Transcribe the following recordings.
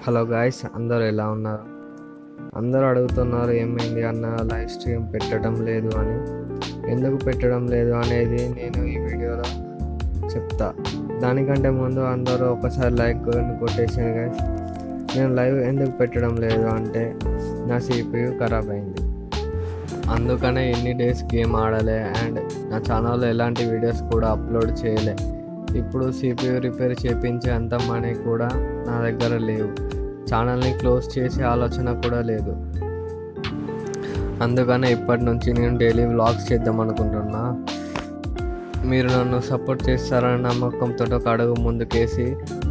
Hello guys, అందరూ ఎలా ఉన్నారు? అందరూ అడుగుతున్నారు ఏమైంది అన్న లైవ్ స్ట్రీమ్ పెట్టడం లేదు అని. ఎందుకు పెట్టడం లేదు అనేది నేను ఈ వీడియోలో చెప్తా. దానికంటే ముందు అందరూ ఒకసారి లైక్ కొట్టేసాను గాయ్స్. నేను లైవ్ ఎందుకు పెట్టడం లేదు అంటే నా CPU ఖరాబ్ అయింది. అందుకనే ఎన్ని డేస్ గేమ్ ఆడలే అండ్ నా ఛానల్లో ఎలాంటి వీడియోస్ కూడా అప్లోడ్ చేయలే. ఇప్పుడు CPU రిపేర్ చేయించే అంత మనీ కూడా నా దగ్గర లేవు. ఛానల్ని క్లోజ్ చేసే ఆలోచన కూడా లేదు. అందుకనే ఇప్పటి నుంచి నేను డైలీ వ్లాగ్స్ చేద్దాం అనుకుంటున్నా. మీరు నన్ను సపోర్ట్ చేస్తారని నమ్మకంతో ఒక అడుగు ముందుకేసి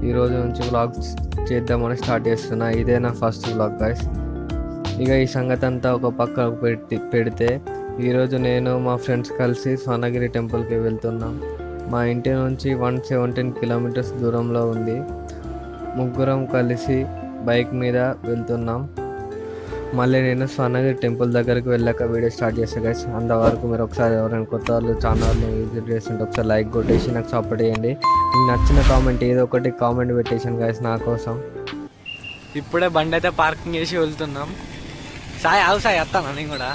ఈరోజు నుంచి వ్లాగ్స్ చేద్దామని స్టార్ట్ చేస్తున్నా. ఇదే నా ఫస్ట్ వ్లాగ్ గైస్. ఇక ఈ సంగతి అంతా ఒక పక్కకు పెడితే ఈరోజు నేను మా ఫ్రెండ్స్ కలిసి స్వర్ణగిరి టెంపుల్కి వెళ్తున్నాం. మా ఇంటి నుంచి 117 కిలోమీటర్స్ దూరంలో ఉంది. ముగ్గురం కలిసి బైక్ మీద వెళ్తున్నాం. మళ్ళీ నేను స్వర్ణగిరి టెంపుల్ దగ్గరికి వెళ్ళాక వీడియో స్టార్ట్ చేస్తాను గైస్. అంతవరకు మీరు ఒకసారి ఎవరైనా కొత్త వాళ్ళు ఛానల్ని విజిట్ చేస్తుంటే ఒకసారి లైక్ కొట్టేసి నాకు సపోర్ట్ చేయండి. మీకు నచ్చిన కామెంట్ ఏదో ఒకటి కామెంట్ పెట్టేసాను గైస్ నా కోసం. ఇప్పుడే బండి అయితే పార్కింగ్ చేసి వెళ్తున్నాం. సాయి ఆవు సాయి వస్తాను నేను కూడా.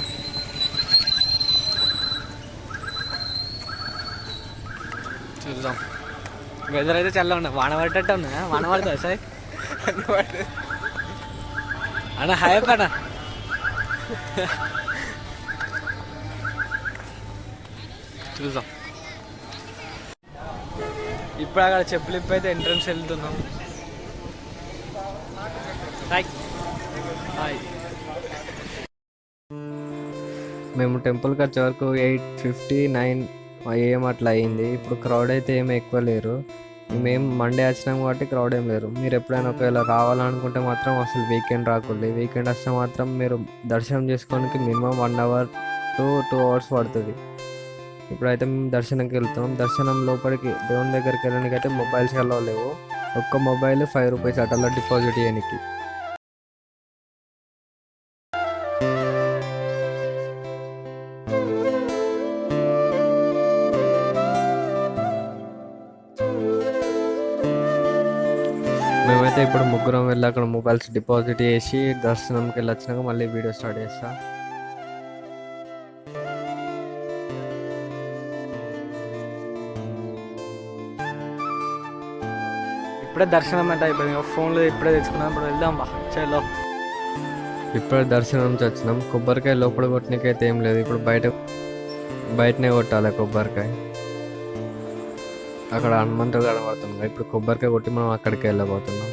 చూద్దాం. వెదర్ అయితే చల్ల ఉన్నా, వాన పడ్డట్టు ఉన్నా. వాన పడుతుంది సాయి అన్న హాయ్ అన్న. చూద్దాం. ఇప్పుడు అక్కడ చెప్పులు ఇప్పైతే ఎంట్రన్స్ వెళ్తున్నాం. Hi hi. మేము టెంపుల్కి వచ్చే వరకు 8:59 AM అట్లా అయింది. ఇప్పుడు క్రౌడ్ అయితే ఏమీ ఎక్కువ లేరు. మేము మండే వచ్చినాం కాబట్టి క్రౌడ్ ఏం లేరు. మీరు ఎప్పుడైనా ఒకవేళ రావాలనుకుంటే మాత్రం అసలు వీకెండ్ రాకూడదు. వీకెండ్ వస్తే మాత్రం మీరు దర్శనం చేసుకోవడానికి మినిమం 1 అవర్ to 2 అవర్స్ పడుతుంది. ఇప్పుడైతే మేము దర్శనంకి వెళ్తాం. దర్శనం లోపలికి దేవుని దగ్గరికి వెళ్ళడానికి అయితే మొబైల్స్ అలా లేవు. ఒక్క మొబైల్ ₹5 అట్లా డిపాజిట్ చేయడానికి. మేమైతే ఇప్పుడు ముగ్గురం వెళ్ళి అక్కడ మొబైల్స్ డిపాజిట్ చేసి దర్శనంకి వెళ్ళి వచ్చినాక మళ్ళీ వీడియో స్టార్ట్ చేస్తా. ఇప్పుడే దర్శనం అయితే అయిపోయింది. ఫోన్లో ఇప్పుడే తెచ్చుకున్నాం. ఇప్పుడు వెళ్దాం బా చలో. ఇప్పుడే దర్శనం నుంచి వచ్చినాం. కొబ్బరికాయ లోపల కొట్టడానికైతే ఏం లేదు. ఇప్పుడు బయటనే కొట్టాలి కొబ్బరికాయ. అక్కడ హనుమంతుడు కనబడుతుంది. ఇప్పుడు కొబ్బరికాయ కొట్టి మనం అక్కడికి వెళ్ళబోతున్నాం.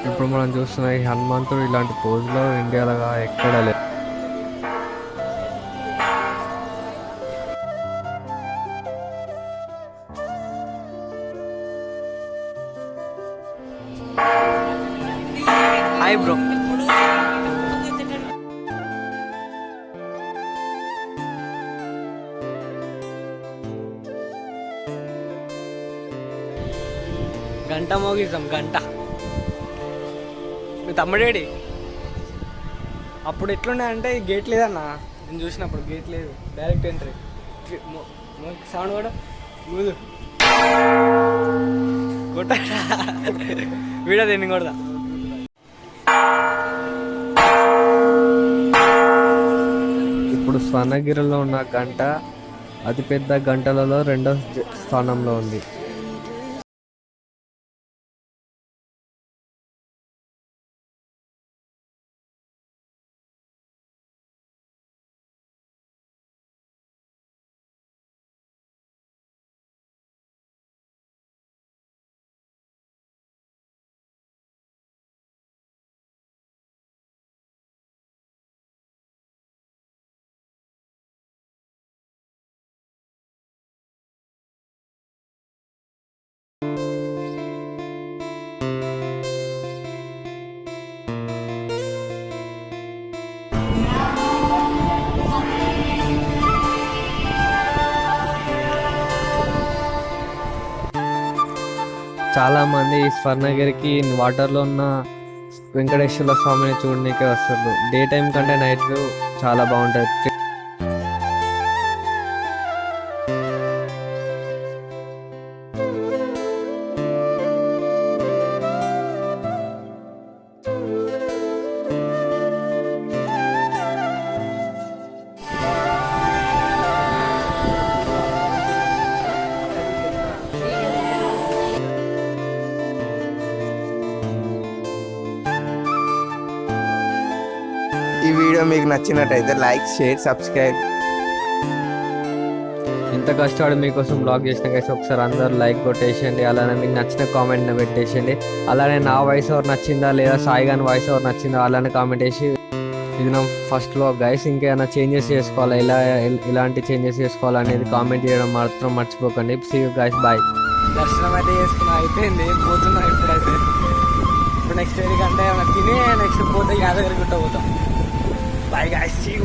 ఇప్పుడు మనం చూస్తున్న ఈ హనుమంతుడు ఇలాంటి పోజులో ఇండియాలో ఎక్కడ లేదు. Hi bro. గంట మోగిస్తాం గంట. మీ తమ్ముడేడి? అప్పుడు ఎట్లున్నాయి అంటే గేట్ లేదన్నా. నేను చూసినప్పుడు గేట్ లేదు, డైరెక్ట్ ఎంట్రీ. సౌండ్ కూడా ఊదు కొట్ట వీడియో తిని కొడదా. ఇప్పుడు స్వర్ణగిరిలో ఉన్న గంట అతిపెద్ద గంటలలో 2వ స్థానంలో ఉంది. చాలామంది ఈ స్వర్ణగిరికి వాటర్లో ఉన్న వెంకటేశ్వర స్వామిని చూడడానికే వస్తారు. డే టైం కంటే నైట్ వ్యూ చాలా బాగుంటుంది. ఈ వీడియో మీకు నచ్చినట్టయితే లైక్, షేర్, సబ్స్క్రైబ్. ఇంత కష్టపడి మీకోసం బ్లాగ్ చేసిన గైస్ ఒకసారి అందరూ లైక్ కొట్టేసేయండి. అలానే మీకు నచ్చిన కామెంట్ని పెట్టేసేయండి. అలానే నా వాయిస్ ఓవర్ నచ్చిందా లేదా సాయి గాని వాయిస్ ఓవర్ నచ్చిందా అలానే కామెంట్ వేసి. ఇది నా ఫస్ట్ బ్లాగ్ గైస్. ఇంకేమైనా చేంజెస్ చేసుకోవాలా, ఇలాంటి చేంజెస్ చేసుకోవాలనేది కామెంట్ చేయడం మాత్రం మర్చిపోకండి. See you guys, bye. దర్శనం అయితే చేసుకున్నా, అయిపోయింది. పోతున్నాం ఇప్పుడైతే. ఇప్పుడు నెక్స్ట్ ఏరియాకి అంటే ఏమైనా తిని నెక్స్ట్ పోతే యాదగిరి గుట్ట పోతాం. Bye guys, see you.